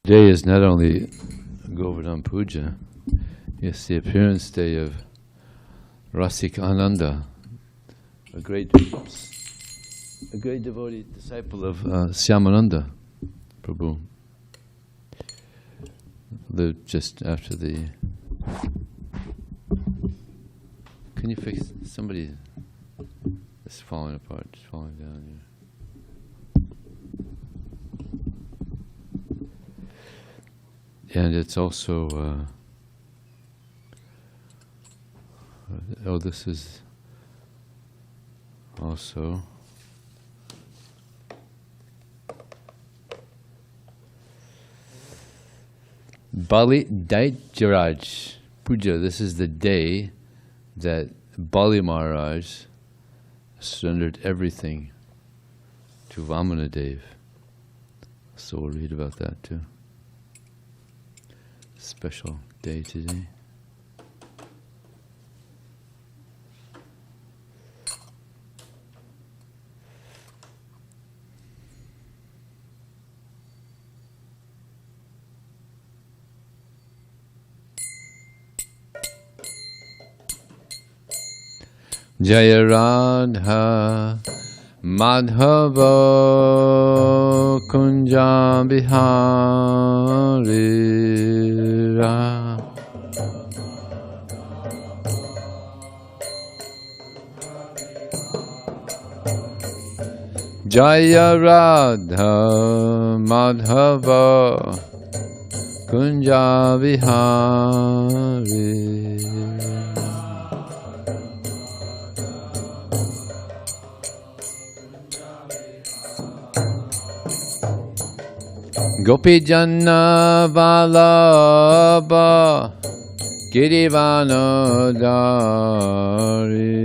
Today is not only Govardhana Puja, it's the appearance day of Rasik Ananda, a great devotee, disciple of Syamananda Prabhu. Lived just after the... Can you fix... Somebody is falling apart, it's falling down here. And it's also... this is also... Bali Daitjaraj Puja. This is the day that Bali Maharaj surrendered everything to Vamana Dev. So we'll read about that too. Special day today. Jaya Radha Madhava Kunja Bihari Ra Jaya Radha Madhava Kunja Bihari Gopi Janna Vallabha Girivana Dari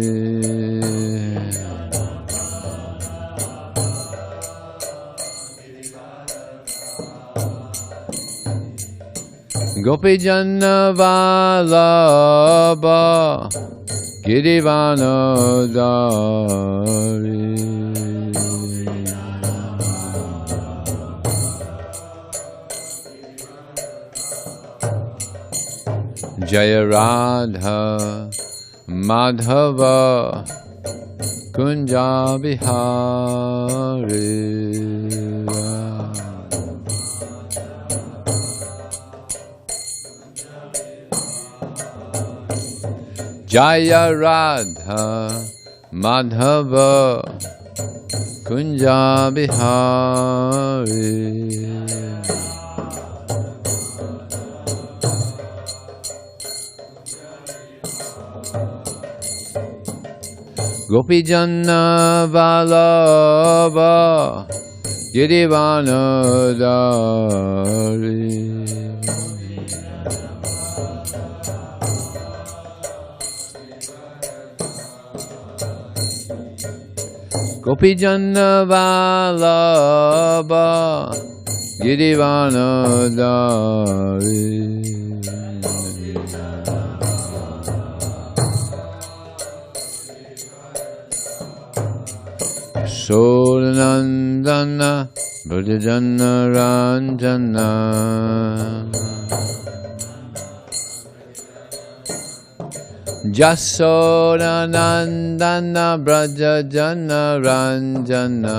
Gopi Janna Vallabha Girivana Dari Jaya Radha Madhava Kunja Bihari Jaya Radha Madhava Kunja Bihari Gopi Janna Vallabha Girivana Dari Gopi Janna Vallabha Girivana Dari Sodanandana Brajajana Ranjana Jasodanandana Brajajana Ranjana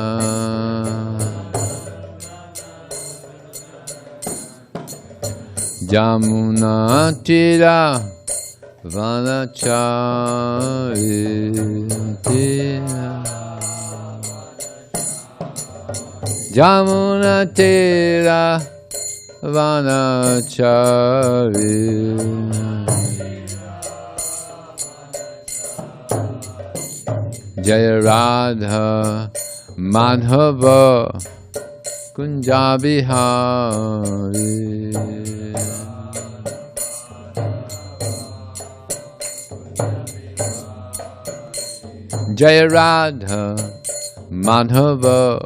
Yamuna Tira Vanachari Yamuna Tira Vanachari Jaya Radha Madhava Kunja Bihari Jaya Radha Madhava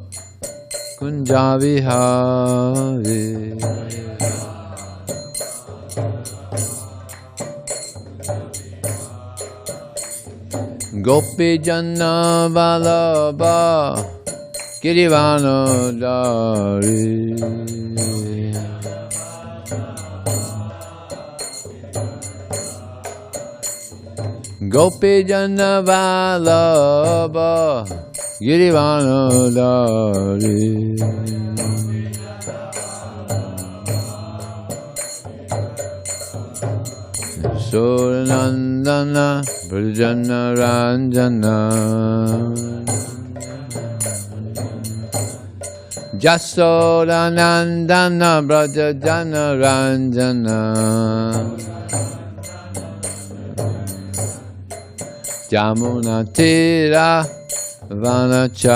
Kunja Bihari Gopi Janna Vallabha Girivana Dari Gopi Jana Vallabha Girivanodari Suranandana Brajana Ranjana Jasodanandana Brajana Ranjana Yamuna Tira Vanachari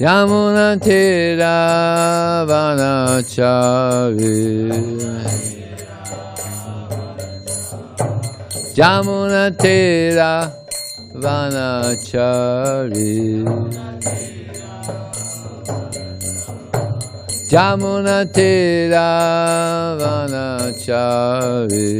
Yamuna Tira Vanachari Yamuna Tira Vanachari Yamuna Tira Vanachari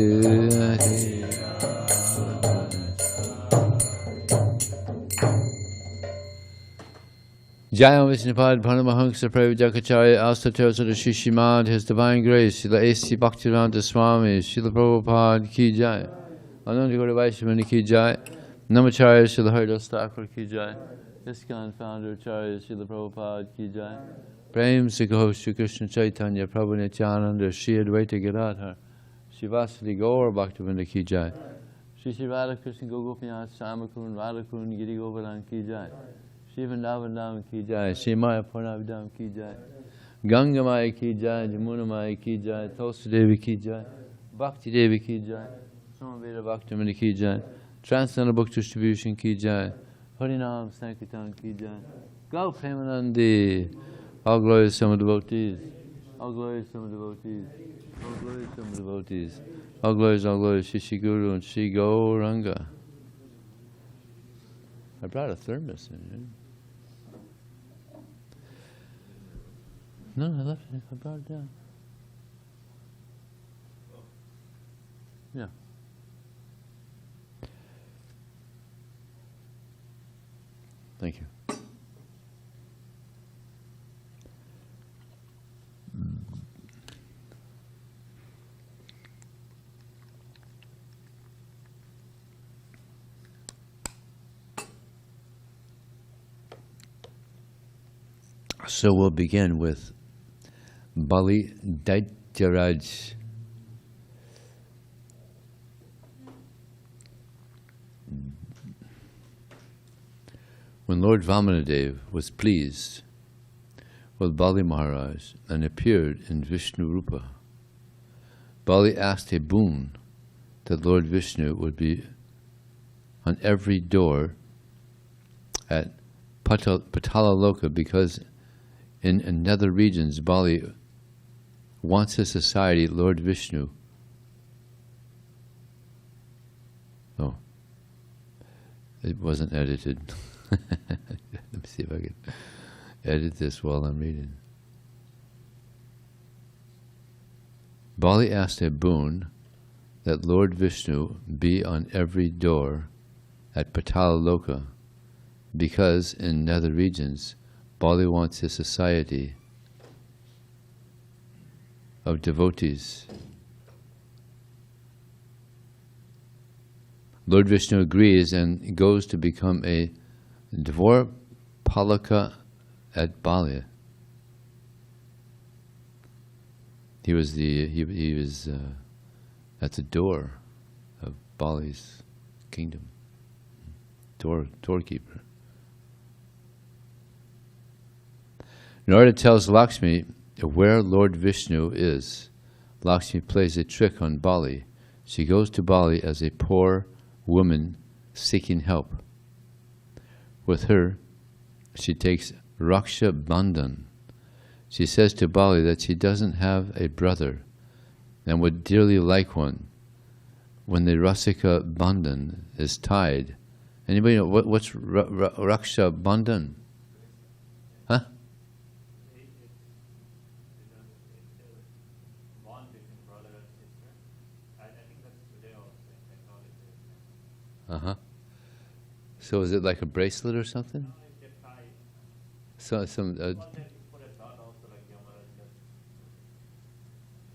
Jaya Vishnupad Paramahamsa Prabhujakacharya Astatersa Shishimad, His Divine Grace, Srila A.C. Bhaktivedanta Swami, Srila Prabhupada Ki Jai, Ananda Gaura Vaishnavani Ki Jai, Namacharya Srila Haridas Thakur Ki Jai, ISKCON Founder Acharya Srila Prabhupada Ki Jai, Prem Sikho Sri Krishna Chaitanya Prabhu Nityananda Shri Adwaita Gadadhar Shivasati Gaur Bhaktivinoda Ki Jai, Shri Shri Radha Krishna Gopinath Samakun Radhakun Giri Govardhana Ki Jai, Shri Vrindavan Ki Jai, Shri Maya Purnavidam Ki Jai, Ganga Maya Ki Jai, Yamuna Maya Ki Jai, Tulsi Devi Ki Jai, Bhakti Devi Ki Jai, Samaveda Bhaktivinoda Ki Jai, Transcendental Book Distribution Ki Jai, Harinam Sankirtan Ki Jai, Gau Premanandi, all glory to some devotees, all glory to some devotees, all glory to some devotees, all glory, Shri Guru and Shri Gauranga. I brought a thermos in here. No, I left it. I brought it down. Yeah. Thank you. So we'll begin with Bali Daityaraj. When Lord Vamanadev was pleased with Bali Maharaj and appeared in Vishnu Rupa, Bali asked a boon that Lord Vishnu would be on every door at Patalaloka, because in nether regions Bali wants a society, Lord Vishnu. Oh, it wasn't edited. Let me see if I can edit this while I'm reading. Bali asked a boon that Lord Vishnu be on every door at Patalaloka, because in nether regions Bali wants a society of devotees. Lord Vishnu agrees and goes to become a Dvarpalaka at Bali. He was at the door of Bali's kingdom, doorkeeper. Narada tells Lakshmi where Lord Vishnu is. Lakshmi plays a trick on Bali. She goes to Bali as a poor woman seeking help. With her, she takes Raksha Bandhan. She says to Bali that she doesn't have a brother and would dearly like one. When the Rasika Bandhan is tied, anybody know what's Raksha Bandhan? Huh? Uh-huh. So is it like a bracelet or something? So some.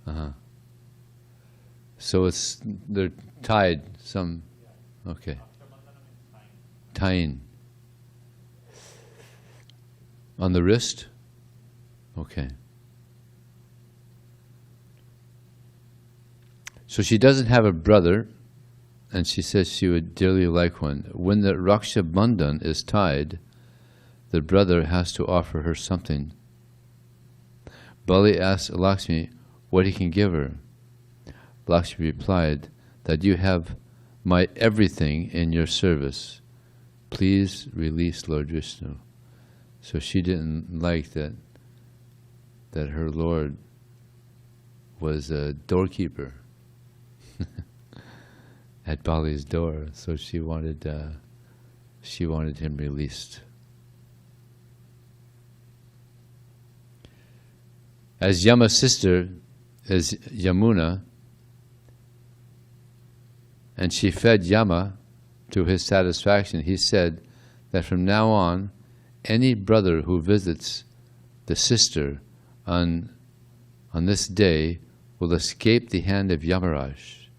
Uh-huh. So they're tied. Okay. Tying. On the wrist? Okay. So she doesn't have a brother, and she says she would dearly like one. When the Raksha Bandhan is tied, the brother has to offer her something. Bali asked Lakshmi what he can give her. Lakshmi replied that you have my everything in your service. Please release Lord Vishnu. So she didn't like that her Lord was a doorkeeper at Bali's door. So she wanted him released. As Yama's sister is Yamuna, and she fed Yama to his satisfaction, he said that from now on, any brother who visits the sister on this day will escape the hand of Yamaraj.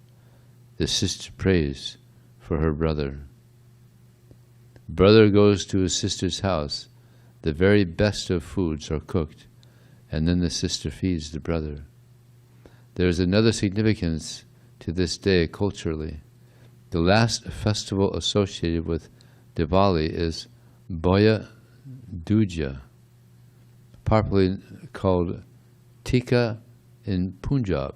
The sister prays for her brother. Brother goes to his sister's house. The very best of foods are cooked, and then the sister feeds the brother. There is another significance to this day culturally. The last festival associated with Diwali is Bhaya Duja, popularly called Tika in Punjab.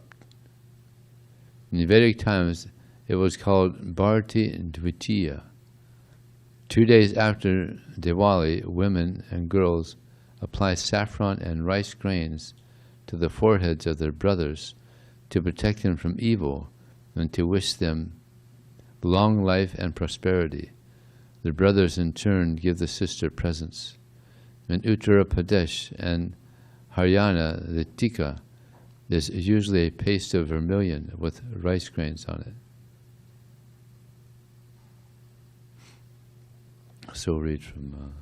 In Vedic times, it was called Bharati Dvitiya. 2 days after Diwali, women and girls apply saffron and rice grains to the foreheads of their brothers to protect them from evil and to wish them long life and prosperity. The brothers in turn give the sister presents. In Uttar Pradesh and Haryana, the tika is usually a paste of vermilion with rice grains on it. So we'll read from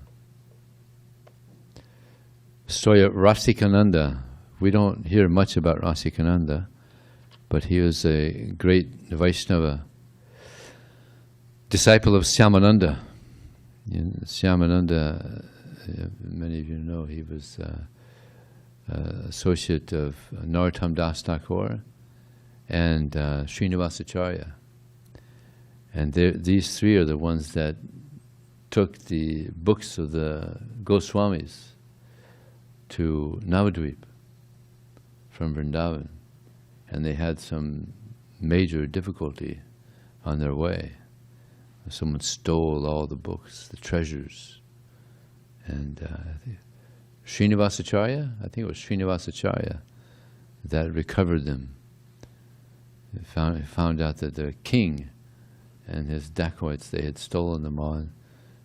story of Rasikananda. We don't hear much about Rasikananda, but he was a great Vaishnava, disciple of Syamananda. Syamananda, many of you know, he was associate of Narottam Das Thakur and Srinivasacharya. And these three are the ones that took the books of the Goswamis to Navadvip from Vrindavan. And they had some major difficulty on their way. Someone stole all the books, the treasures. And Srinivasacharya, I think it was Srinivasacharya, that recovered them. He found out that the king and his dacoits, they had stolen them all.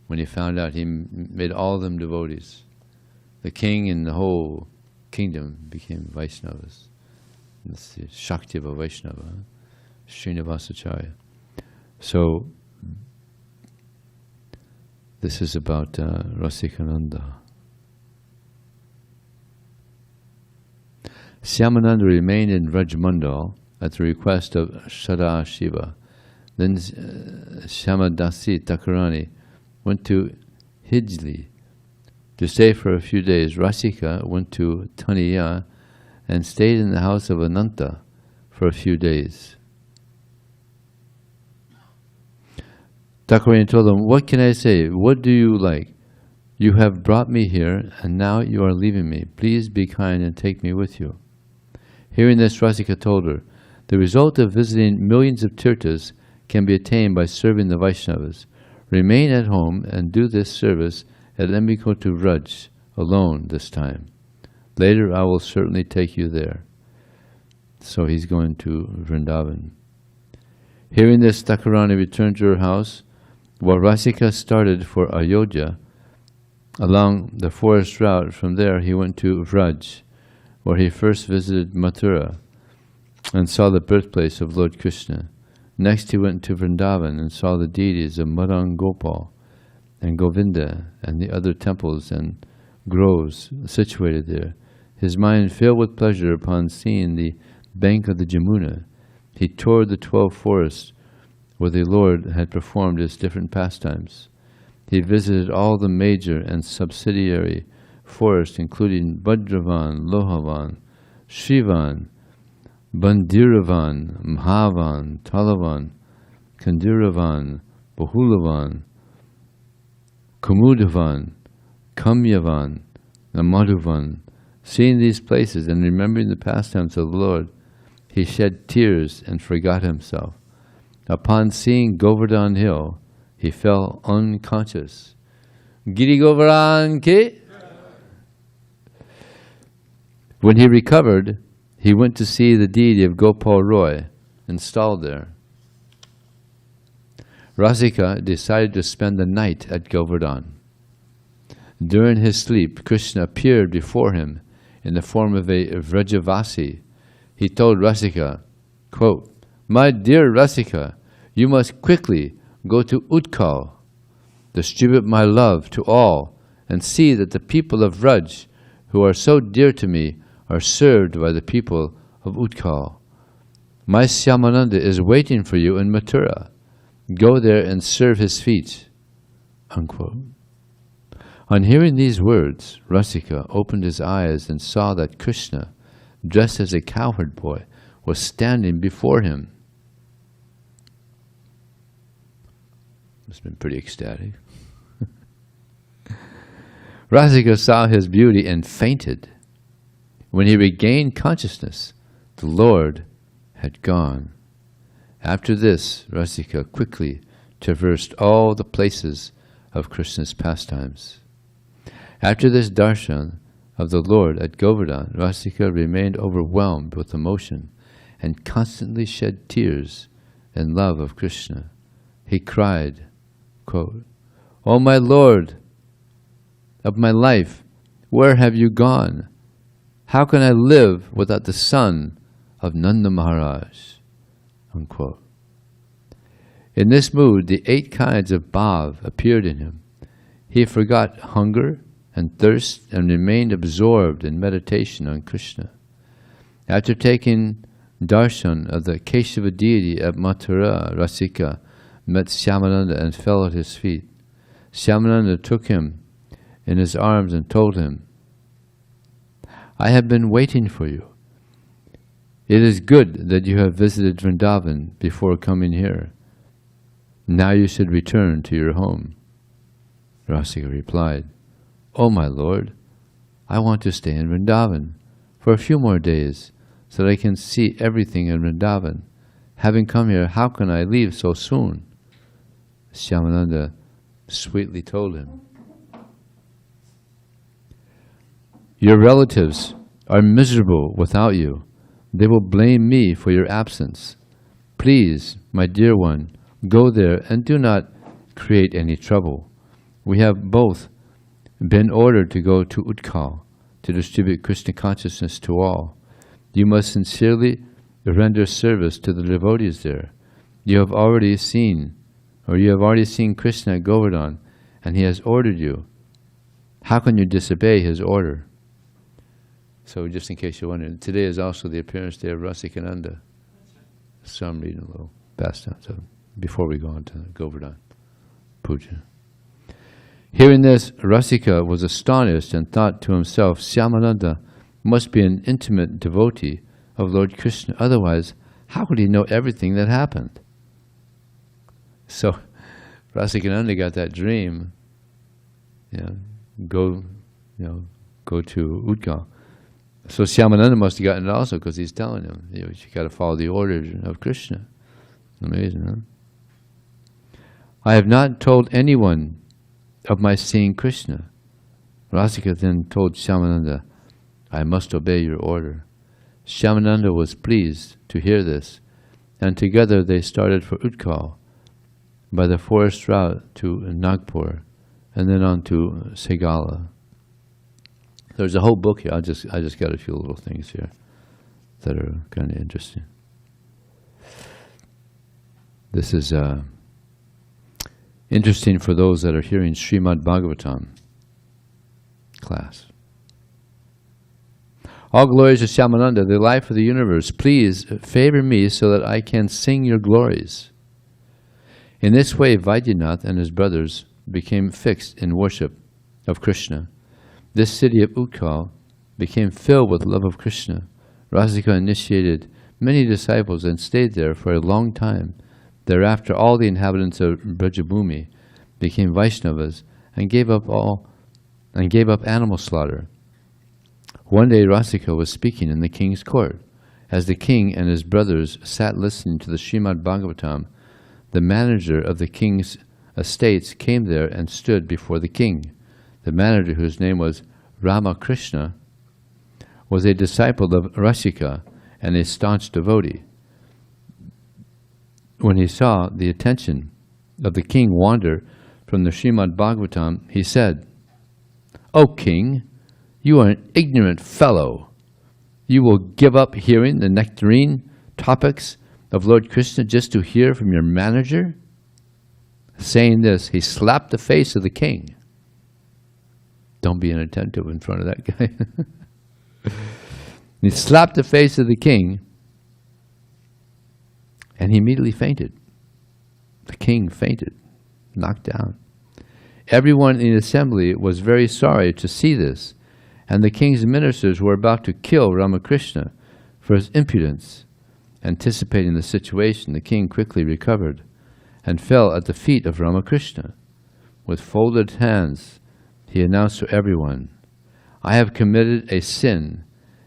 When he found out, he made all of them devotees. The king and the whole kingdom became Vaishnavas. That's the Shakti of a Vaishnava, Srinivasacharya. So, this is about Rasikananda. Syamananda remained in Rajmandal at the request of Sada Shiva. Then Shyamadasi Thakurani went to Hijli to stay for a few days. Rasika went to Taniya and stayed in the house of Ananta for a few days. Thakurani told him, "What can I say? What do you like? You have brought me here, and now you are leaving me. Please be kind and take me with you." Hearing this, Rasika told her, "The result of visiting millions of tirthas can be attained by serving the Vaishnavas. Remain at home and do this service, and let me go to Vraj alone this time. Later I will certainly take you there." So he's going to Vrindavan. Hearing this, Thakurani returned to her house, while Rasika started for Ayodhya. Along the forest route from there he went to Vraj, where he first visited Mathura and saw the birthplace of Lord Krishna. Next he went to Vrindavan and saw the deities of Madan Gopal and Govinda and the other temples and groves situated there. His mind filled with pleasure upon seeing the bank of the Yamuna. he toured the 12 forests where the Lord had performed his different pastimes. He visited all the major and subsidiary forests, including Bhadravan, Lohavan, Shrivan, Bandiravan, Mahavan, Talavan, Kandiravan, Bahulavan, Kumudavan, Kamyavan, and Madhuvan. Seeing these places and remembering the pastimes of the Lord, he shed tears and forgot himself. Upon seeing Govardhana Hill, he fell unconscious. Giri Govardhana Ki? When he recovered, he went to see the deity of Gopal Roy installed there. Rasika decided to spend the night at Govardhan. During his sleep, Krishna appeared before him in the form of a Vrajavasi. He told Rasika, quote, "My dear Rasika, you must quickly go to Utkal, distribute my love to all, and see that the people of Vraj, who are so dear to me, are served by the people of Utkal. My Syamananda is waiting for you in Mathura. Go there and serve his feet." Unquote. On hearing these words, Rasika opened his eyes and saw that Krishna, dressed as a cowherd boy, was standing before him. Must have been pretty ecstatic. Rasika saw his beauty and fainted. When he regained consciousness, the Lord had gone. After this, Rasika quickly traversed all the places of Krishna's pastimes. After this darshan of the Lord at Govardhan, Rasika remained overwhelmed with emotion and constantly shed tears in love of Krishna. He cried, quote, "O my Lord of my life, where have you gone? How can I live without the son of Nanda Maharaj?" Unquote. In this mood, the 8 kinds of bhav appeared in him. He forgot hunger and thirst and remained absorbed in meditation on Krishna. After taking darshan of the Keshava deity at Mathura, Rasika met Shyamananda and fell at his feet. Shyamananda took him in his arms and told him, "I have been waiting for you. It is good that you have visited Vrindavan before coming here. Now you should return to your home." Rasika replied, "O my Lord, I want to stay in Vrindavan for a few more days so that I can see everything in Vrindavan. Having come here, how can I leave so soon?" Shyamananda sweetly told him, "Your relatives are miserable without you. They will blame me for your absence. Please, my dear one, go there and do not create any trouble. We have both been ordered to go to Utkal to distribute Krishna consciousness to all. You must sincerely render service to the devotees there. You have already seen Krishna at Govardhan, and he has ordered you. How can you disobey his order?" So just in case you're wondering, today is also the appearance day of Rasikananda. So I'm reading a little past that, so before we go on to Govardhana Puja. Hearing this, Rasika was astonished and thought to himself, "Shyamananda must be an intimate devotee of Lord Krishna. Otherwise, how could he know everything that happened?" So Rasikananda got that dream, go to Utkal. So Shyamananda must have gotten it also, because he's telling him, you got to follow the orders of Krishna. Amazing, huh? "I have not told anyone of my seeing Krishna." Rasika then told Shyamananda, "I must obey your order." Shyamananda was pleased to hear this, and together they started for Utkal by the forest route to Nagpur, and then on to Segala. There's a whole book here. I just got a few little things here that are kind of interesting. This is interesting for those that are hearing Srimad Bhagavatam class. All glories to Shyamananda, the life of the universe. Please favor me so that I can sing your glories. In this way, Vaidyanath and his brothers became fixed in worship of Krishna. This city of Utkal became filled with love of Krishna. Rasika initiated many disciples and stayed there for a long time. Thereafter, all the inhabitants of Brajabhumi became Vaishnavas and gave up animal slaughter. One day, Rasika was speaking in the king's court. As the king and his brothers sat listening to the Srimad Bhagavatam, the manager of the king's estates came there and stood before the king. The manager, whose name was Ramakrishna, was a disciple of Rasika and a staunch devotee. When he saw the attention of the king wander from the Srimad Bhagavatam, he said, "O king, you are an ignorant fellow. You will give up hearing the nectarine topics of Lord Krishna just to hear from your manager?" Saying this, he slapped the face of the king. Don't be inattentive in front of that guy. He slapped the face of the king, and he immediately fainted. The king fainted, knocked down. Everyone in the assembly was very sorry to see this, and the king's ministers were about to kill Ramakrishna for his impudence. Anticipating the situation, the king quickly recovered and fell at the feet of Ramakrishna. With folded hands, he announced to everyone, "I have committed a sin,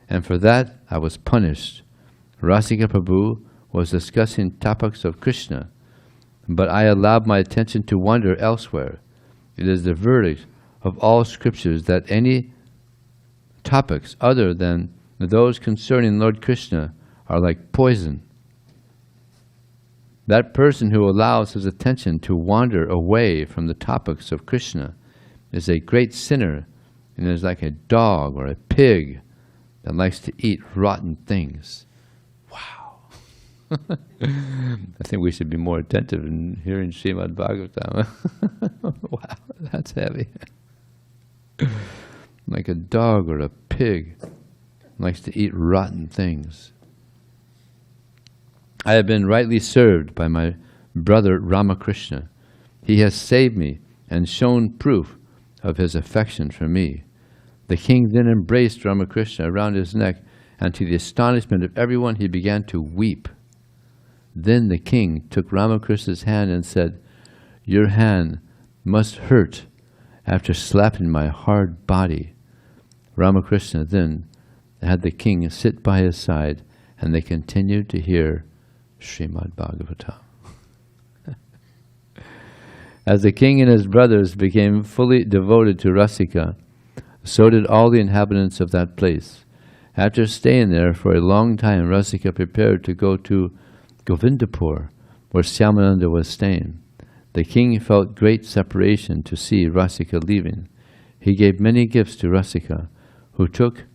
and for that I was punished. Rasika Prabhu was discussing topics of Krishna, but I allowed my attention to wander elsewhere. It is the verdict of all scriptures that any topics other than those concerning Lord Krishna are like poison. That person who allows his attention to wander away from the topics of Krishna is a great sinner and is like a dog or a pig that likes to eat rotten things." Wow. I think we should be more attentive in hearing Srimad Bhagavatam. Wow, that's heavy. Like a dog or a pig likes to eat rotten things. I have been rightly served by my brother Ramakrishna. He has saved me and shown proof of his affection for me. The king then embraced Ramakrishna around his neck, and to the astonishment of everyone, he began to weep. Then the king took Ramakrishna's hand and said, "Your hand must hurt after slapping my hard body." Ramakrishna then had the king sit by his side, and they continued to hear Srimad Bhagavatam. As the king and his brothers became fully devoted to Rasika, so did all the inhabitants of that place. After staying there for a long time, Rasika prepared to go to Govindapur, where Shyamananda was staying. The king felt great separation to see Rasika leaving. He gave many gifts to Rasika, who took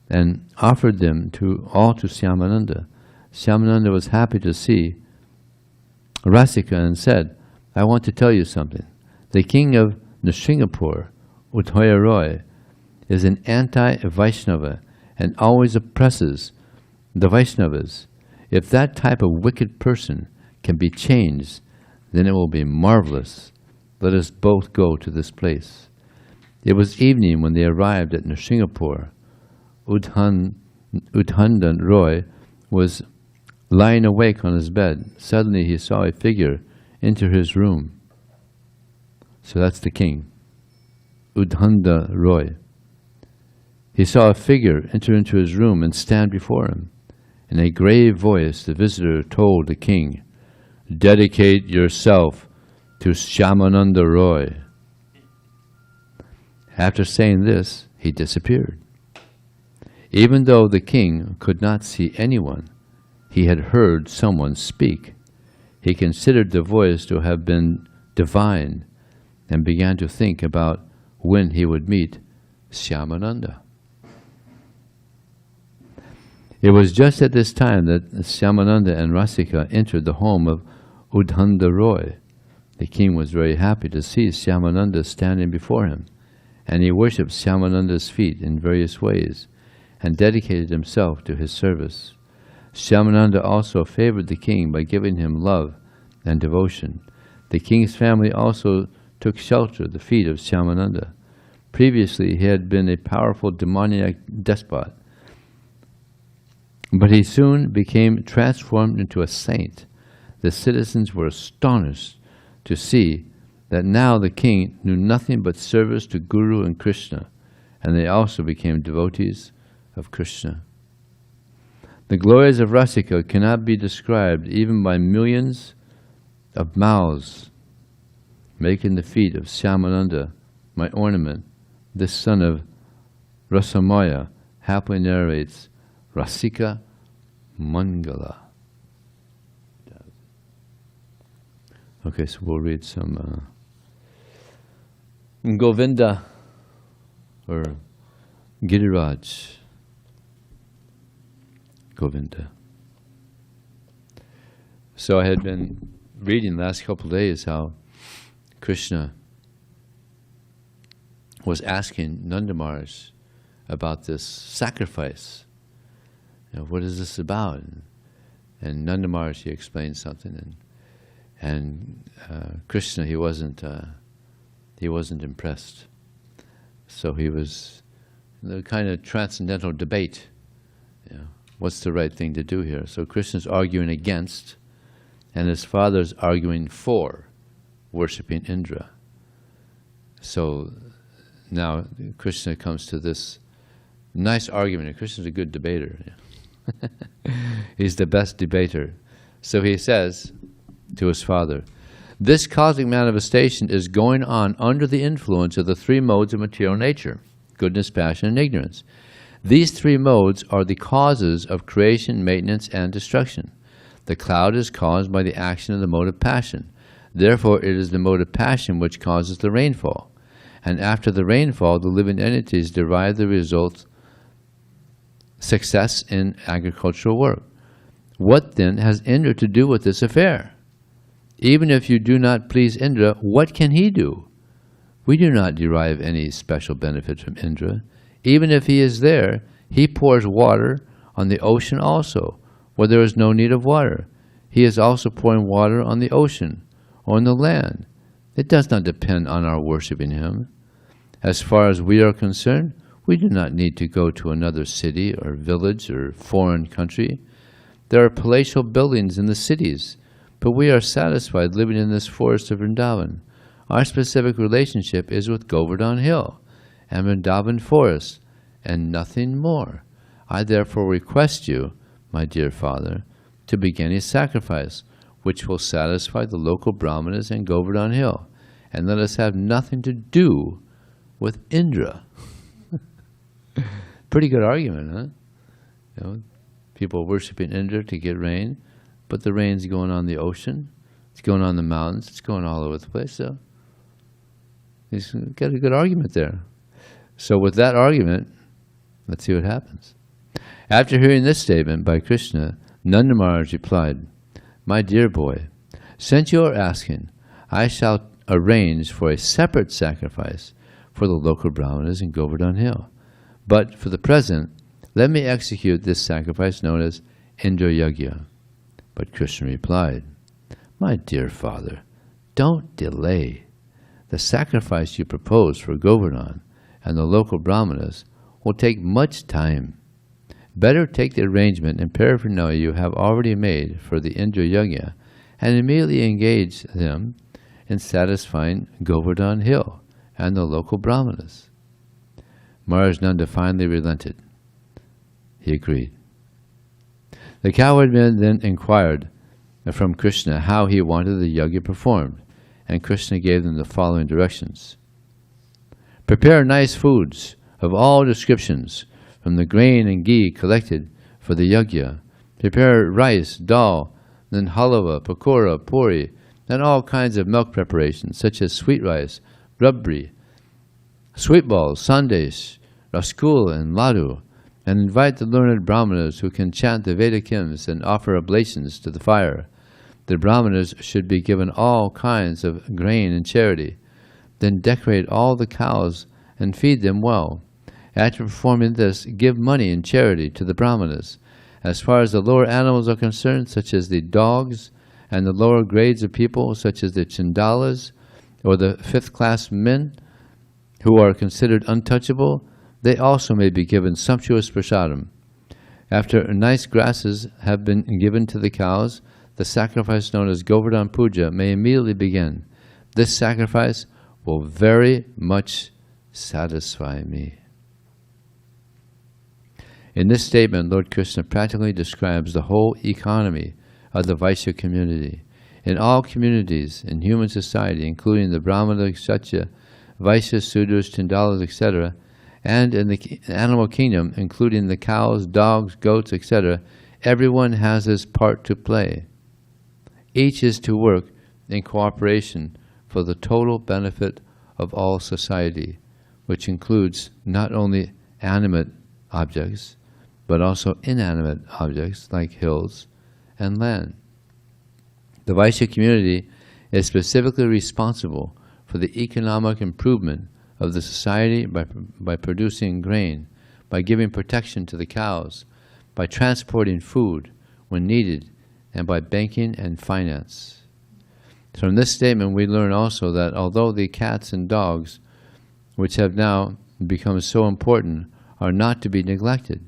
and offered them all to Shyamananda. Shyamananda was happy to see Rasika and said, "I want to tell you something. The king of Nrsimhapur, Udhoya Roy, is an anti-Vaishnava and always oppresses the Vaishnavas. If that type of wicked person can be changed, then it will be marvelous. Let us both go to this place." It was evening when they arrived at Nrsimhapur. Udhandan Roy was lying awake on his bed. Suddenly he saw a figure enter his room. So that's the king, Udhanda Roy. He saw a figure enter into his room and stand before him. In a grave voice, the visitor told the king, "Dedicate yourself to Shyamananda Roy." After saying this, he disappeared. Even though the king could not see anyone, he had heard someone speak. He considered the voice to have been divine and began to think about when he would meet Shyamananda. It was just at this time that Shyamananda and Rasika entered the home of Udhanda Roy. The king was very happy to see Shyamananda standing before him, and he worshipped Shyamananda's feet in various ways. and dedicated himself to his service. Shyamananda also favored the king by giving him love and devotion. The king's family also took shelter at the feet of Shyamananda. Previously, he had been a powerful demoniac despot, but he soon became transformed into a saint. The citizens were astonished to see that now the king knew nothing but service to Guru and Krishna, and they also became devotees of Krishna. The glories of Rasika cannot be described even by millions of mouths. Making the feet of Shyamananda my ornament, this son of Rasamaya happily narrates Rasika Mangala. Okay, so we'll read some Govinda or Giriraj. Govinda. So I had been reading the last couple of days how Krishna was asking Nanda Maharaj about this sacrifice. You know, what is this about? And Nanda Maharaj, he explained something, and Krishna, he wasn't impressed. So he was in the kind of transcendental debate. You know, what's the right thing to do here? So Krishna's arguing against, and his father's arguing for worshipping Indra. So now Krishna comes to this nice argument. Krishna's a good debater. He's the best debater. So he says to his father, this cosmic manifestation is going on under the influence of the three modes of material nature, goodness, passion, and ignorance. These three modes are the causes of creation, maintenance, and destruction. The cloud is caused by the action of the mode of passion. Therefore, it is the mode of passion which causes the rainfall. And after the rainfall, the living entities derive the result, success in agricultural work. What then has Indra to do with this affair? Even if you do not please Indra, what can he do? We do not derive any special benefit from Indra. Even if he is there, he pours water on the ocean also, where there is no need of water. He is also pouring water on the ocean or on the land. It does not depend on our worshipping him. As far as we are concerned, we do not need to go to another city or village or foreign country. There are palatial buildings in the cities, but we are satisfied living in this forest of Vrindavan. Our specific relationship is with Govardhana Hill and Vrindavan forest, and nothing more. I therefore request you, my dear father, to begin a sacrifice which will satisfy the local brahmanas in Govardhana Hill, and let us have nothing to do with Indra. Pretty good argument, huh? You know, people worshiping Indra to get rain, but the rain's going on the ocean, it's going on the mountains, it's going all over the place. So he's got a good argument there. So with that argument, let's see what happens. After hearing this statement by Krishna, Nanda Maharaj replied, my dear boy, since you are asking, I shall arrange for a separate sacrifice for the local brahmanas in Govardhana Hill. But for the present, let me execute this sacrifice known as Indra Yagya. But Krishna replied, my dear father, don't delay. The sacrifice you propose for Govardhana and the local brahmanas will take much time. Better take the arrangement and paraphernalia you have already made for the Indra Yagya and immediately engage them in satisfying Govardhana Hill and the local brahmanas. Maharaj Nanda finally relented. He agreed. The cowherd man then inquired from Krishna how he wanted the yagya performed, and Krishna gave them the following directions. Prepare nice foods of all descriptions from the grain and ghee collected for the yagya. Prepare rice, dal, then halava, pakora, puri, and all kinds of milk preparations such as sweet rice, rabri, sweet balls, sandesh, rasgula, and laddu, and invite the learned brahmanas who can chant the Vedic hymns and offer oblations to the fire. The brahmanas should be given all kinds of grain in charity. Then decorate all the cows and feed them well. After performing this, give money in charity to the brahmanas. As far as the lower animals are concerned, such as the dogs, and the lower grades of people, such as the chandalas, or the fifth-class men, who are considered untouchable, they also may be given sumptuous prasadam. After nice grasses have been given to the cows, the sacrifice known as Govardhana Puja may immediately begin. This sacrifice will very much satisfy me. In this statement, Lord Krishna practically describes the whole economy of the Vaishya community. In all communities in human society, including the Brahmana, Kshatriya, Vaishya, Sudras, Chandalas, etc., and in the animal kingdom, including the cows, dogs, goats, etc., everyone has his part to play. Each is to work in cooperation for the total benefit of all society, which includes not only animate objects, but also inanimate objects like hills and land. The Vaishya community is specifically responsible for the economic improvement of the society by producing grain, by giving protection to the cows, by transporting food when needed, and by banking and finance. From this statement we learn also that although the cats and dogs, which have now become so important, are not to be neglected,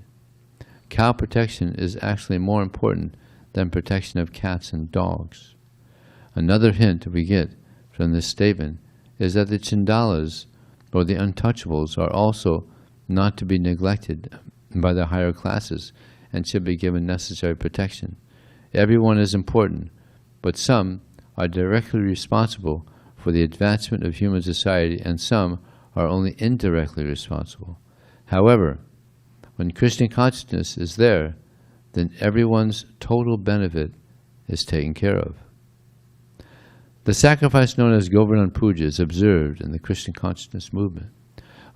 cow protection is actually more important than protection of cats and dogs. Another hint we get from this statement is that the chandalas, or the untouchables, are also not to be neglected by the higher classes and should be given necessary protection. Everyone is important, but some are directly responsible for the advancement of human society, and some are only indirectly responsible. However, when Krishna consciousness is there, then everyone's total benefit is taken care of. The sacrifice known as Govardhana Puja is observed in the Krishna consciousness movement.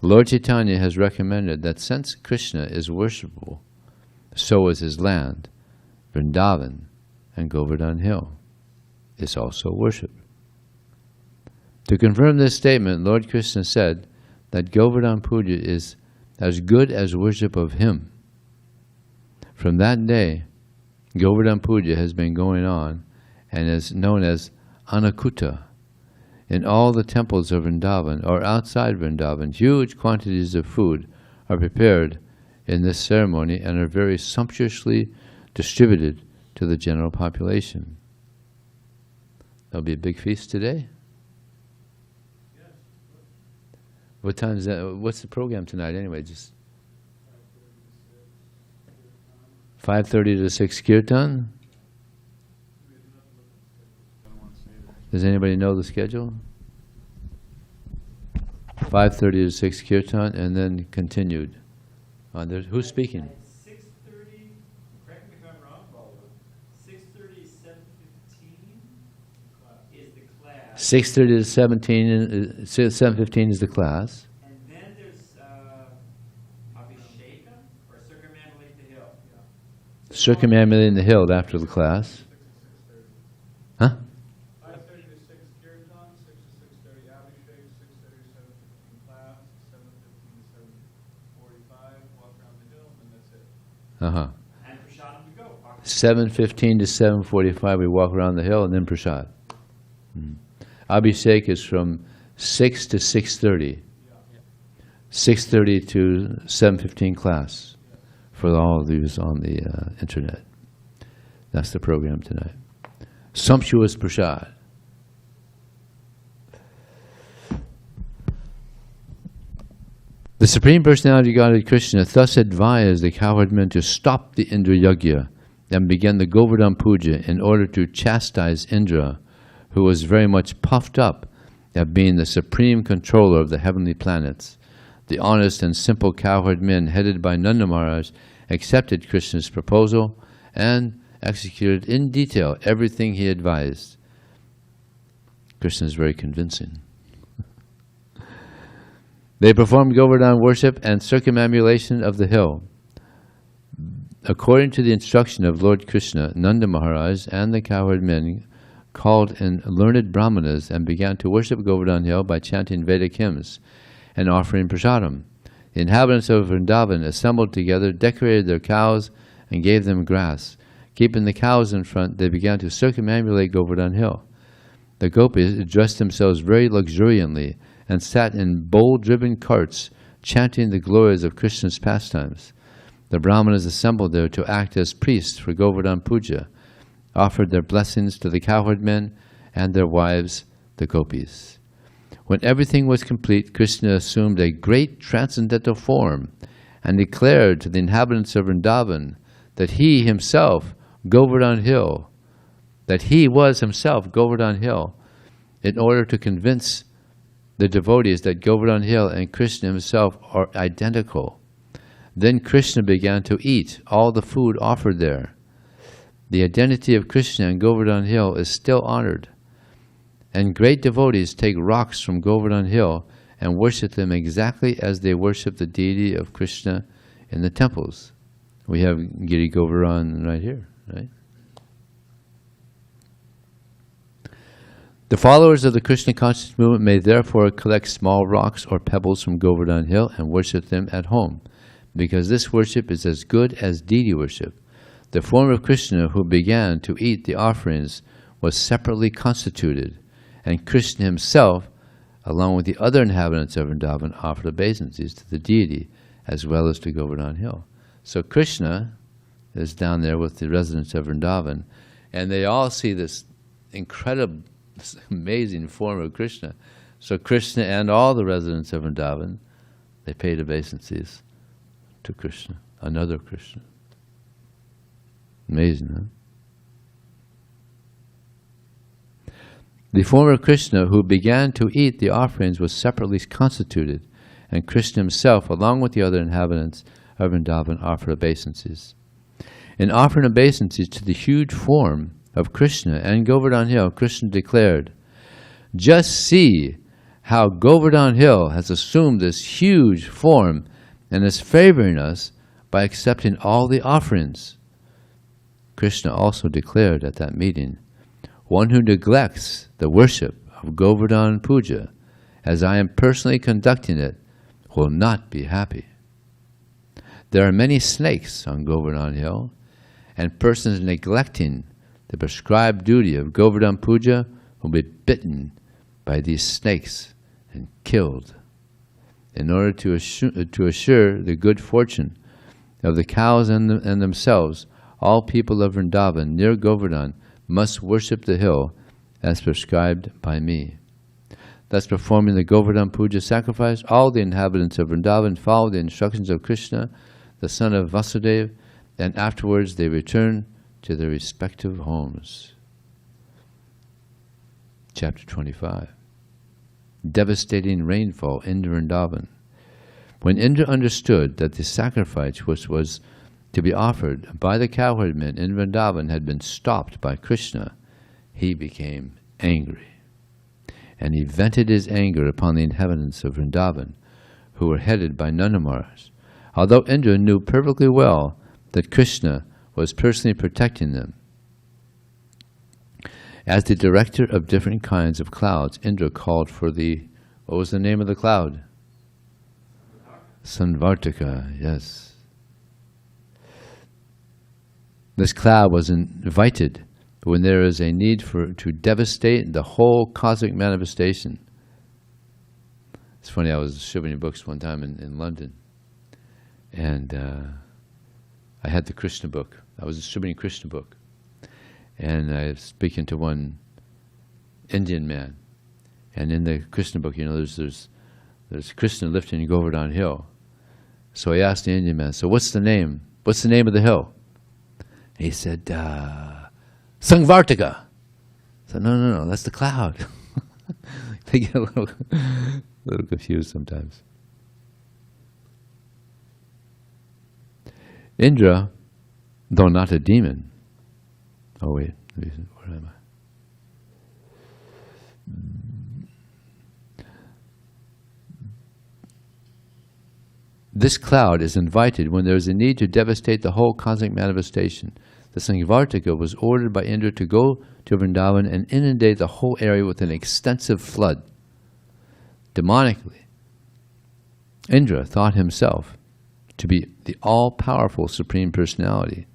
Lord Chaitanya has recommended that since Krishna is worshipable, so is his land, Vrindavan, and Govardhana Hill is also worshipped. To confirm this statement, Lord Krishna said that Govardhana Puja is as good as worship of him. From that day, Govardhana Puja has been going on and is known as Anakuta. In all the temples of Vrindavan or outside Vrindavan, huge quantities of food are prepared in this ceremony and are very sumptuously distributed to the general population. There'll be a big feast today? Yes. What time is that? What's the program tonight anyway? Just 5:30 to 6 kirtan? Does anybody know the schedule? 5:30 to 6 kirtan and then continued. Who's speaking? 6:30, correct me if I'm wrong, 6:30 to 7:15 is the class. 6:30 to 7:15 is the class. And then there's Abhisheka or circumambulate the hill. Yeah. Circumambulating the hill after the class. Huh? 5:30 to 6 kirtan, 6 to 6:30 abhishek, 6:30 to 7:15 class, 7:15 to 7:45 walk around the hill, and that's it. And prasadam we go. 7:15 to 7:45 we walk around the hill and then prasad. Abhishek is from 6 to 6:30. 6:30 to 7:15 class for all of these on the internet. That's the program tonight. Sumptuous prasad. The Supreme Personality of Godhead Krishna thus advised the cowherd men to stop the Indra Yagya and begin the Govardhana Puja in order to chastise Indra, who was very much puffed up at being the supreme controller of the heavenly planets. The honest and simple cowherd men, headed by Nanda Maharaj, accepted Krishna's proposal and executed in detail everything he advised. Krishna is very convincing. They performed Govardhana worship and circumambulation of the hill. According to the instruction of Lord Krishna, Nanda Maharaj and the cowherd men called in learned brahmanas and began to worship Govardhana Hill by chanting Vedic hymns and offering prasadam. The inhabitants of Vrindavan assembled together, decorated their cows, and gave them grass. Keeping the cows in front, they began to circumambulate Govardhana Hill. The gopis dressed themselves very luxuriantly and sat in bowl-driven carts, chanting the glories of Krishna's pastimes. The Brahmanas assembled there to act as priests for Govardhana Puja, offered their blessings to the cowherd men and their wives, the gopis. When everything was complete, Krishna assumed a great transcendental form and declared to the inhabitants of Vrindavan that he himself, Govardhana Hill, that he was himself Govardhana Hill, in order to convince the devotees that Govardhana Hill and Krishna himself are identical. Then Krishna began to eat all the food offered there. The identity of Krishna and Govardhana Hill is still honored, and great devotees take rocks from Govardhana Hill and worship them exactly as they worship the deity of Krishna in the temples. We have Giri Govardhana right here, right? The followers of the Krishna conscious movement may therefore collect small rocks or pebbles from Govardhana Hill and worship them at home, because this worship is as good as deity worship. The form of Krishna who began to eat the offerings was separately constituted, and Krishna himself, along with the other inhabitants of Vrindavan, offered obeisances to the deity as well as to Govardhana Hill. So Krishna is down there with the residents of Vrindavan, and they all see this incredible, this amazing form of Krishna. So Krishna and all the residents of Vrindavan, they paid obeisances to Krishna, another Krishna. Amazing, huh? The form of Krishna who began to eat the offerings was separately constituted, and Krishna himself, along with the other inhabitants of Vrindavan, offered obeisances. In offering obeisances to the huge form of Krishna and Govardhana Hill, Krishna declared, "Just see how Govardhana Hill has assumed this huge form and is favoring us by accepting all the offerings." Krishna also declared at that meeting, "One who neglects the worship of Govardhana Puja, as I am personally conducting it, will not be happy." There are many snakes on Govardhana Hill, and persons neglecting the prescribed duty of Govardhana Puja will be bitten by these snakes and killed. In order to assure the good fortune of the cows and themselves, all people of Vrindavan near Govardhan must worship the hill as prescribed by me. Thus, performing the Govardhana Puja sacrifice, all the inhabitants of Vrindavan follow the instructions of Krishna, the son of Vasudeva, and afterwards they return to their respective homes. Chapter 25. Devastating rainfall in Vrindavan. When Indra understood that the sacrifice which was to be offered by the cowherd men in Vrindavan had been stopped by Krishna, he became angry. And he vented his anger upon the inhabitants of Vrindavan, who were headed by Nandamars, although Indra knew perfectly well that Krishna was personally protecting them. As the director of different kinds of clouds, Indra called for the, what was the name of the cloud? Sanvartaka, yes. This cloud was invited when there is a need to devastate the whole cosmic manifestation. It's funny, I was distributing books one time in London, and I had the Krishna book. I was distributing Krishna book, and I was speaking to one Indian man, and in the Krishna book, you know, there's Krishna lifting Govardhana Hill. So I asked the Indian man, "So what's the name? What's the name of the hill?" He said, Sangvartika. I said, no, that's the cloud. They get a little confused sometimes. Indra, though not a demon. Oh wait, where am I? This cloud is invited when there is a need to devastate the whole cosmic manifestation. The Sangvartika was ordered by Indra to go to Vrindavan and inundate the whole area with an extensive flood, demonically. Indra thought himself to be the all-powerful Supreme Personality.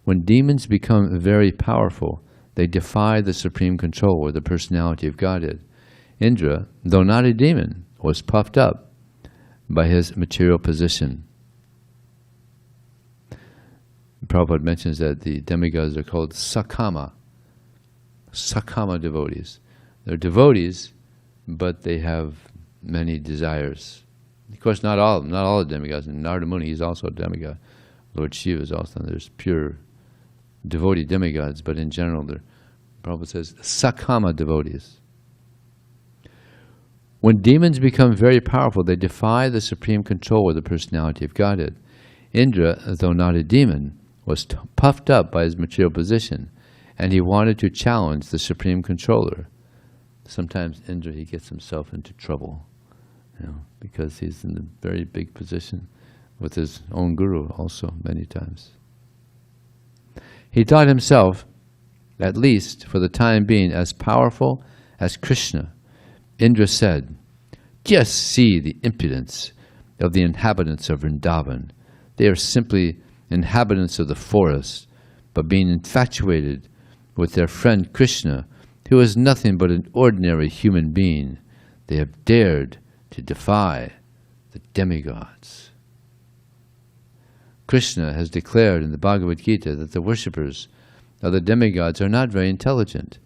When demons become very powerful, they defy the supreme control or the personality of Godhead. Indra, though not a demon, was puffed up by his material position. Prabhupada mentions that the demigods are called sakama devotees. They're devotees, but they have many desires. Of course, not all the demigods. And Narada Muni, he's also a demigod. Lord Shiva is also. There's pure devotee demigods, but in general, Prabhupada says sakama devotees. When demons become very powerful, they defy the supreme control of the personality of Godhead. Indra, though not a demon, was puffed up by his material position, and he wanted to challenge the supreme controller. Sometimes Indra, he gets himself into trouble, because he's in a very big position with his own guru also many times. He thought himself, at least for the time being, as powerful as Krishna. Indra said, "Just see the impudence of the inhabitants of Vrindavan. They are simply inhabitants of the forest, but being infatuated with their friend Krishna, who is nothing but an ordinary human being, they have dared to defy the demigods." Krishna has declared in the Bhagavad Gita that the worshippers of the demigods are not very intelligent.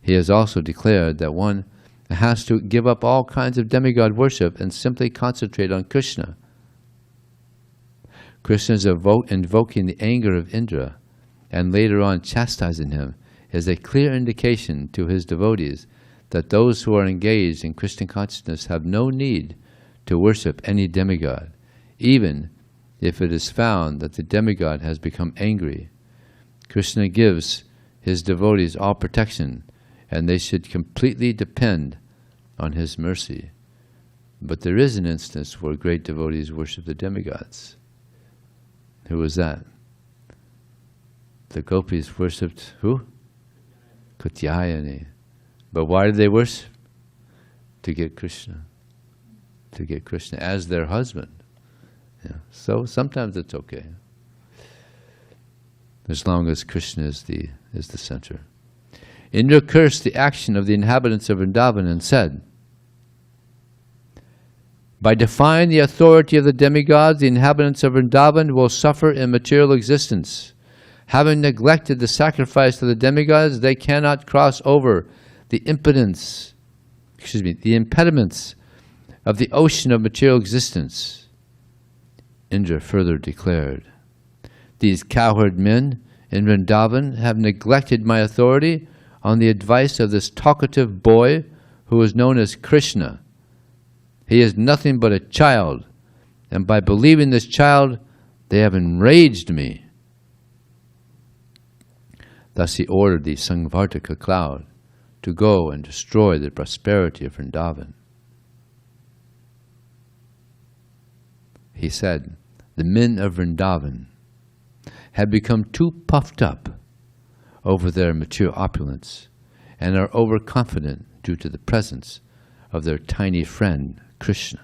He has also declared that one has to give up all kinds of demigod worship and simply concentrate on Krishna. Krishna is invoking the anger of Indra and later on chastising him is a clear indication to his devotees that those who are engaged in Christian consciousness have no need to worship any demigod, even if it is found that the demigod has become angry. Krishna gives his devotees all protection, and they should completely depend on his mercy. But there is an instance where great devotees worship the demigods. Who was that? The gopis worshipped who? Katyayani. But why did they worship? To get Krishna. To get Krishna as their husband. So sometimes it's okay, as long as Krishna is the center. Indra cursed the action of the inhabitants of Vrindavan and said, "By defying the authority of the demigods, the inhabitants of Vrindavan will suffer in material existence. Having neglected the sacrifice to the demigods, they cannot cross over the impediments of the ocean of material existence." Indra further declared, "These cowherd men in Vrindavan have neglected my authority on the advice of this talkative boy who is known as Krishna. He is nothing but a child, and by believing this child, they have enraged me." Thus he ordered the Sangvartika cloud to go and destroy the prosperity of Vrindavan. He said, "The men of Vrindavan have become too puffed up over their material opulence and are overconfident due to the presence of their tiny friend, Krishna.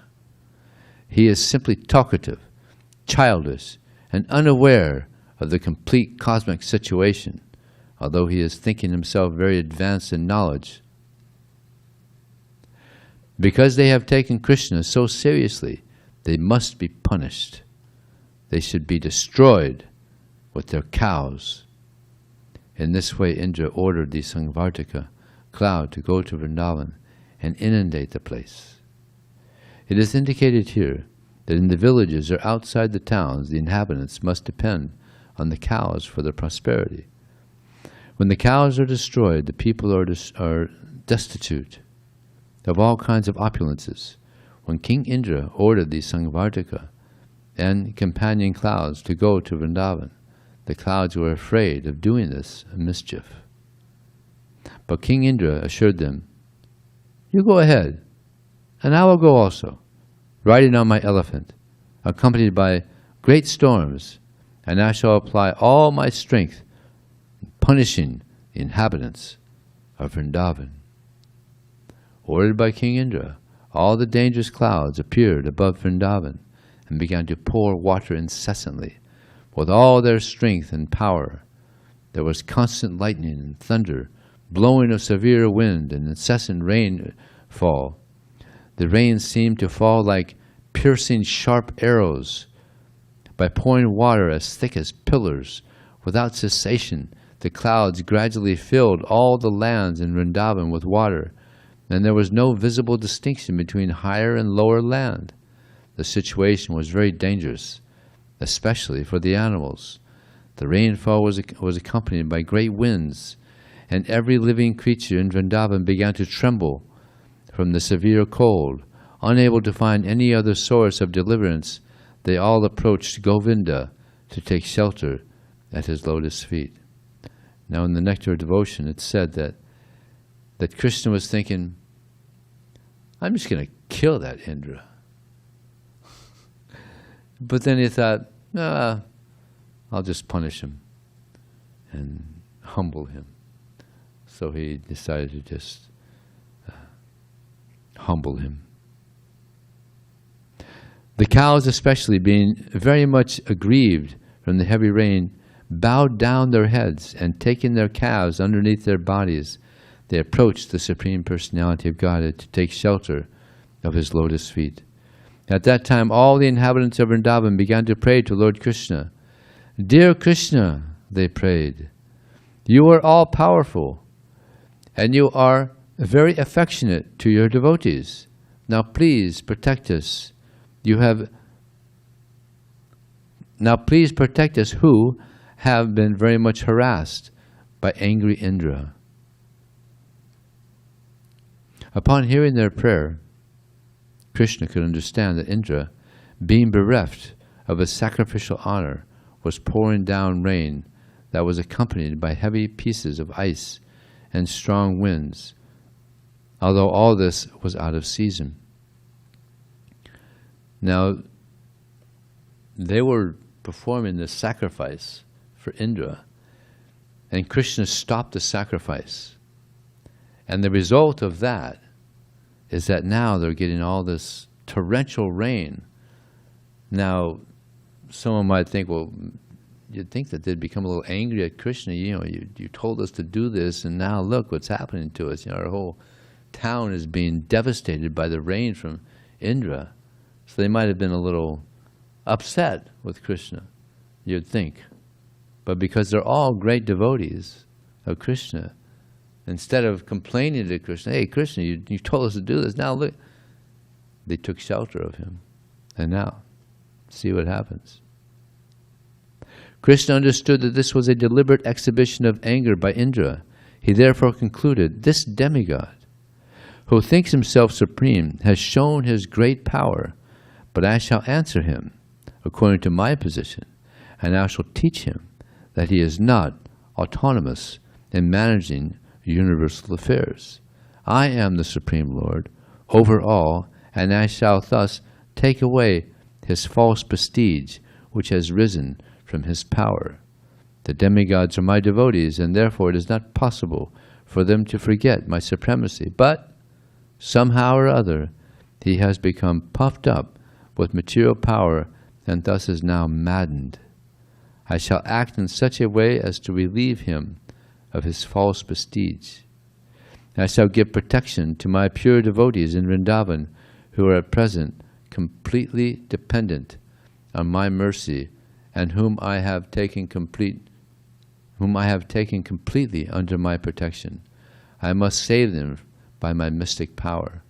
He is simply talkative, childish, and unaware of the complete cosmic situation, although he is thinking himself very advanced in knowledge. Because they have taken Krishna so seriously, they must be punished. They should be destroyed with their cows." In this way, Indra ordered the Sangvartika cloud to go to Vrindavan and inundate the place. It is indicated here that in the villages or outside the towns, the inhabitants must depend on the cows for their prosperity. When the cows are destroyed, the people are destitute of all kinds of opulences. When King Indra ordered the Sangvartika and companion clouds to go to Vrindavan, the clouds were afraid of doing this mischief. But King Indra assured them, "You go ahead, and I will go also, riding on my elephant, accompanied by great storms, and I shall apply all my strength in punishing the inhabitants of Vrindavan." Ordered by King Indra, all the dangerous clouds appeared above Vrindavan and began to pour water incessantly with all their strength and power. There was constant lightning and thunder, blowing of severe wind and incessant rainfall. The rain seemed to fall like piercing sharp arrows. By pouring water as thick as pillars, without cessation, the clouds gradually filled all the lands in Vrindavan with water, and there was no visible distinction between higher and lower land. The situation was very dangerous, especially for the animals. The rainfall was accompanied by great winds, and every living creature in Vrindavan began to tremble from the severe cold. Unable to find any other source of deliverance, they all approached Govinda to take shelter at his lotus feet. Now in the Nectar of Devotion, it's said that Krishna was thinking, I'm just going to kill that Indra. But then he thought, I'll just punish him and humble him. So he decided to just humble him. The cows especially, being very much aggrieved from the heavy rain, bowed down their heads, and taking their calves underneath their bodies, they approached the Supreme Personality of Godhead to take shelter of his lotus feet. At that time, all the inhabitants of Vrindavan began to pray to Lord Krishna. Dear Krishna, they prayed, you are all-powerful, and you are very affectionate to your devotees. Now please protect us. Now please protect us who have been very much harassed by angry Indra. Upon hearing their prayer, Krishna could understand that Indra, being bereft of a sacrificial honor, was pouring down rain that was accompanied by heavy pieces of ice and strong winds, although all this was out of season. Now, they were performing this sacrifice for Indra, and Krishna stopped the sacrifice. And the result of that is that now they're getting all this torrential rain. Now, someone might think, well, you'd think that they'd become a little angry at Krishna. You told us to do this, and now look what's happening to us. Our whole town is being devastated by the rain from Indra. So they might have been a little upset with Krishna, you'd think. But because they're all great devotees of Krishna, instead of complaining to Krishna, hey, Krishna, you told us to do this, now look, they took shelter of him. And now, see what happens. Krishna understood that this was a deliberate exhibition of anger by Indra. He therefore concluded, this demigod, who thinks himself supreme, has shown his great power, but I shall answer him according to my position, and I shall teach him that he is not autonomous in managing universal affairs. I am the Supreme Lord over all, and I shall thus take away his false prestige, which has risen from his power. The demigods are my devotees, and therefore it is not possible for them to forget my supremacy. But somehow or other, he has become puffed up with material power, and thus is now maddened. I shall act in such a way as to relieve him of his false prestige. I shall give protection to my pure devotees in Vrindavan, who are at present completely dependent on my mercy, and whom I have taken completely under my protection. I must save them by my mystic power.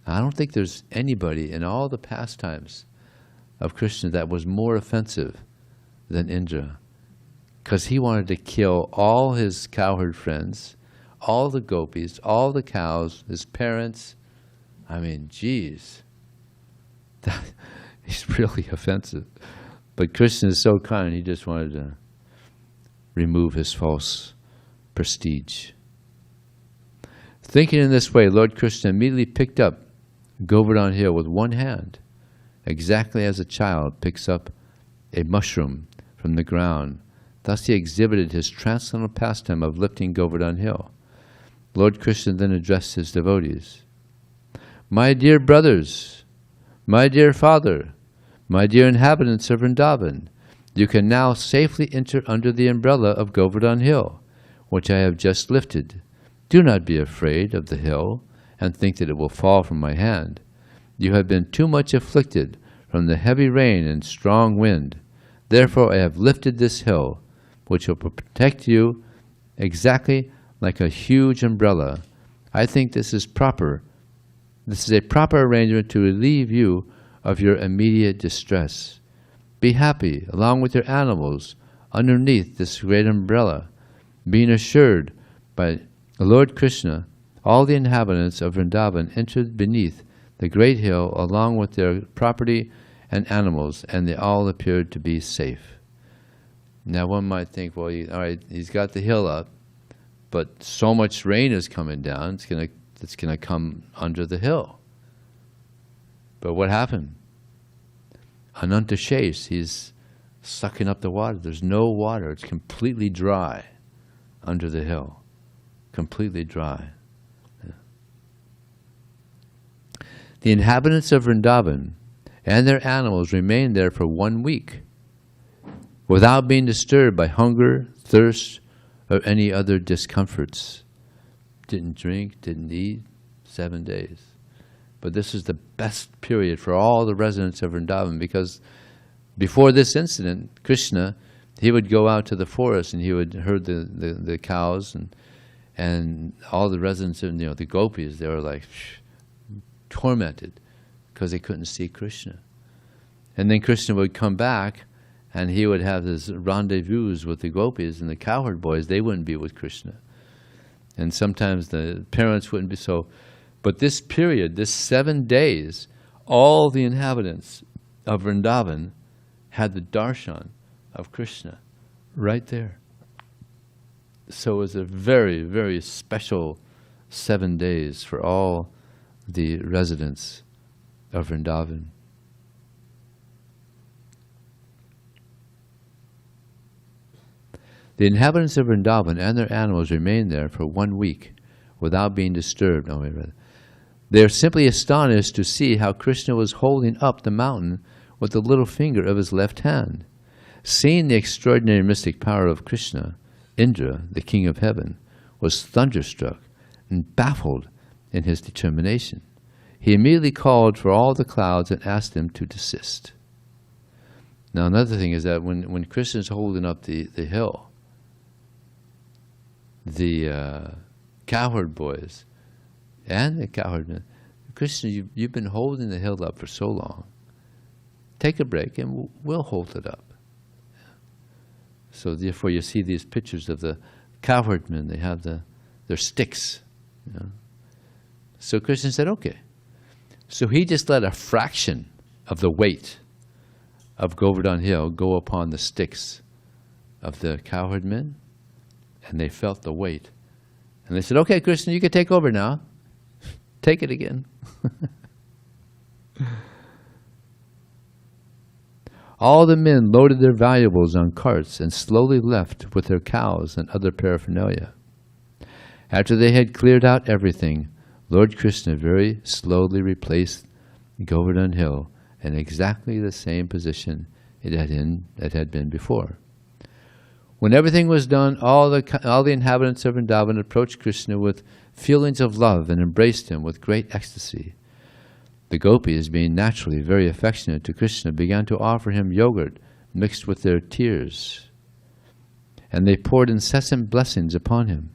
I don't think there's anybody in all the pastimes of Krishna that was more offensive than Indra, because he wanted to kill all his cowherd friends, all the gopis, all the cows, his parents. I mean, geez, he's really offensive. But Krishna is so kind, he just wanted to remove his false prestige. Thinking in this way, Lord Krishna immediately picked up Govardhana Hill with one hand, exactly as a child picks up a mushroom from the ground. Thus he exhibited his transcendental pastime of lifting Govardhana Hill. Lord Krishna then addressed his devotees. My dear brothers, my dear father, my dear inhabitants of Vrindavan, you can now safely enter under the umbrella of Govardhana Hill, which I have just lifted. Do not be afraid of the hill and think that it will fall from my hand. You have been too much afflicted from the heavy rain and strong wind. Therefore I have lifted this hill, which will protect you exactly like a huge umbrella. I think this is proper. This is a proper arrangement to relieve you of your immediate distress. Be happy, along with your animals, underneath this great umbrella, being assured by Lord Krishna, all the inhabitants of Vrindavan entered beneath the great hill along with their property and animals, and they all appeared to be safe. Now one might think, well, all right, he's got the hill up, but so much rain is coming down, it's going to come under the hill. But what happened? Ananta Shesh, he's sucking up the water. There's no water. It's completely dry under the hill. Completely dry. Yeah. The inhabitants of Vrindavan and their animals remained there for 1 week without being disturbed by hunger, thirst, or any other discomforts. Didn't drink, didn't eat, 7 days. But this is the best period for all the residents of Vrindavan, because before this incident, Krishna, he would go out to the forest and he would herd the cows, and all the residents of, the gopis, they were like tormented because they couldn't see Krishna. And then Krishna would come back and he would have his rendezvous with the gopis, and the cowherd boys, they wouldn't be with Krishna. And sometimes the parents wouldn't be so. But this period, this 7 days, all the inhabitants of Vrindavan had the darshan of Krishna right there. So it was a very, very special 7 days for all the residents of Vrindavan. The inhabitants of Vrindavan and their animals remained there for 1 week without being disturbed. They are simply astonished to see how Krishna was holding up the mountain with the little finger of his left hand. Seeing the extraordinary mystic power of Krishna, Indra, the king of heaven, was thunderstruck and baffled in his determination. He immediately called for all the clouds and asked them to desist. Now another thing is that when Krishna is holding up the hill, the cowherd boys and the cowherd men, Krishna, you've been holding the hill up for so long. Take a break and we'll hold it up. So therefore you see these pictures of the cowherd men, they have their sticks. So Krishna said, okay. So he just let a fraction of the weight of Govardhana Hill go upon the sticks of the cowherd men, and they felt the weight. And they said, okay, Krishna, you can take over now. Take it again. All the men loaded their valuables on carts and slowly left with their cows and other paraphernalia. After they had cleared out everything, Lord Krishna very slowly replaced Govardhana Hill in exactly the same position it had been before. When everything was done, all the inhabitants of Vrindavan approached Krishna with feelings of love and embraced him with great ecstasy. The gopis, being naturally very affectionate to Krishna, began to offer him yogurt mixed with their tears, and they poured incessant blessings upon him.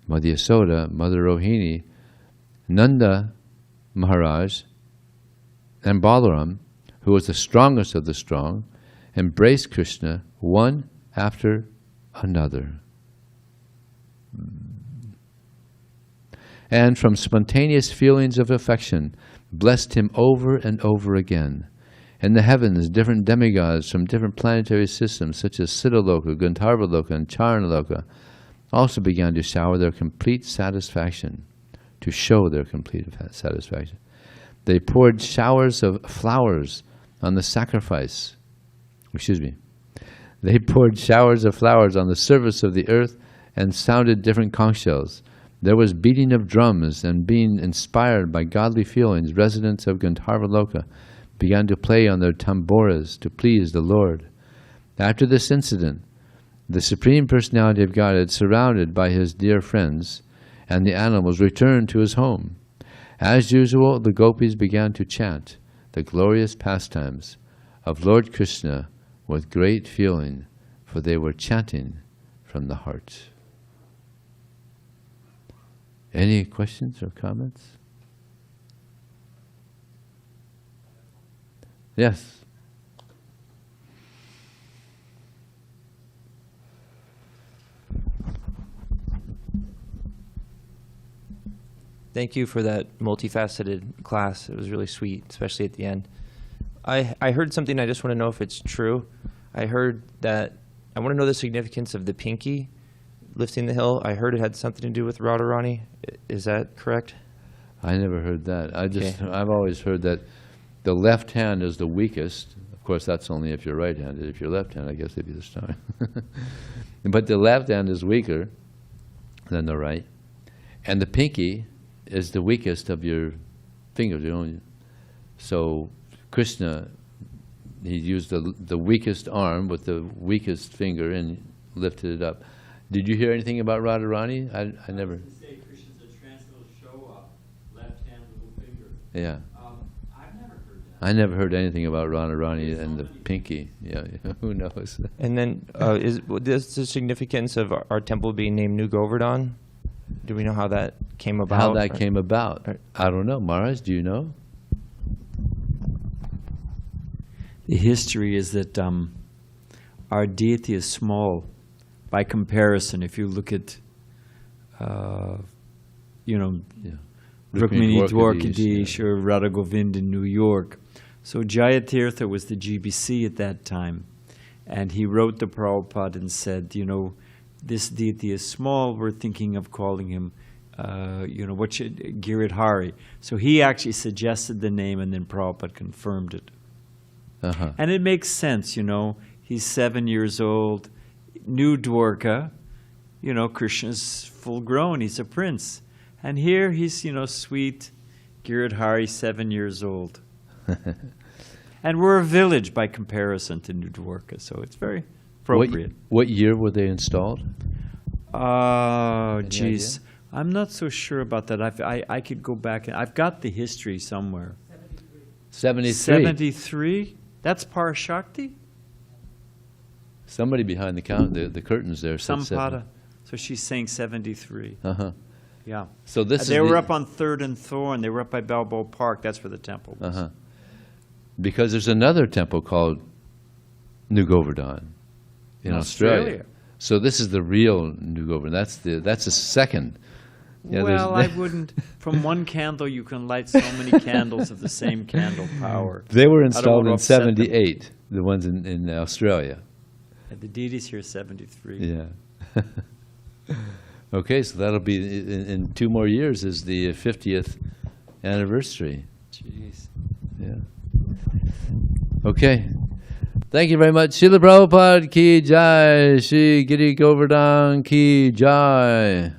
Mother Yasoda, Mother Rohini, Nanda Maharaj, and Balaram, who was the strongest of the strong, embraced Krishna one after another. And from spontaneous feelings of affection, blessed him over and over again. In the heavens, different demigods from different planetary systems, such as Siddhaloka, Gandharvaloka, and Charanaloka, also began to shower their complete satisfaction, to show their complete satisfaction. They poured showers of flowers on the sacrifice. They poured showers of flowers on the surface of the earth and sounded different conch shells. There was beating of drums, and being inspired by godly feelings, residents of Gandharvaloka began to play on their tamboras to please the Lord. After this incident, the Supreme Personality of Godhead, surrounded by his dear friends and the animals, returned to his home. As usual, the gopis began to chant the glorious pastimes of Lord Krishna with great feeling, for they were chanting from the heart. Any questions or comments? Yes. Thank you for that multifaceted class. It was really sweet, especially at the end. I heard something, I just want to know if it's true. I heard that, I want to know the significance of the pinky lifting the hill. I heard it had something to do with Radharani. Is that correct? I never heard that. I've always heard that the left hand is the weakest. Of course, that's only if you're right-handed. If you're left-handed, I guess they'd be the star. But the left hand is weaker than the right. And the pinky is the weakest of your fingers. So Krishna, he used the weakest arm with the weakest finger and lifted it up. Did you hear anything about Radharani? I never. I was going to say Krishna's a transcendental show-up, left hand, little finger. Yeah. I've never heard that. I never heard anything about Radharani and the pinky. Yeah, who knows? And then, is the significance of our temple being named New Govardhana? Do we know how that came about? How that came about? I don't know. Maharaj, do you know? The history is that our deity is small by comparison. If you look at, Yeah. Rukmini Dwarkadish or Radha Govind in New York. So Jayatirtha was the GBC at that time. And he wrote to Prabhupada and said, this deity is small, we're thinking of calling him, Giridhari. So he actually suggested the name and then Prabhupada confirmed it. Uh-huh. And it makes sense, he's 7 years old, new Dwarka, Krishna's full grown, he's a prince. And here he's, sweet Giridhari, 7 years old. And we're a village by comparison to New Dwarka, so it's very appropriate. What year were they installed? Oh, geez. I'm not so sure about that. I could go back. I've got the history somewhere. 73. 73? That's Parashakti? Somebody behind the curtains there said Sampada. So she's saying 73. Uh-huh. Yeah. So They were up on 3rd and Thorn. They were up by Balboa Park. That's where the temple was. Uh-huh. Because there's another temple called New Govardhana in Australia. So this is the real New Govardhana. That's the second. Yeah, well, I wouldn't. From one candle, you can light so many candles of the same candle power. They were I don't installed want to in upset them. 78, the ones in Australia. The deity's here 73. Yeah. Okay, so that'll be, in 2 more years is the 50th anniversary. Jeez. Yeah. Okay. Thank you very much. Srila Prabhupada ki jai. Shri Giri Govardhana ki jai.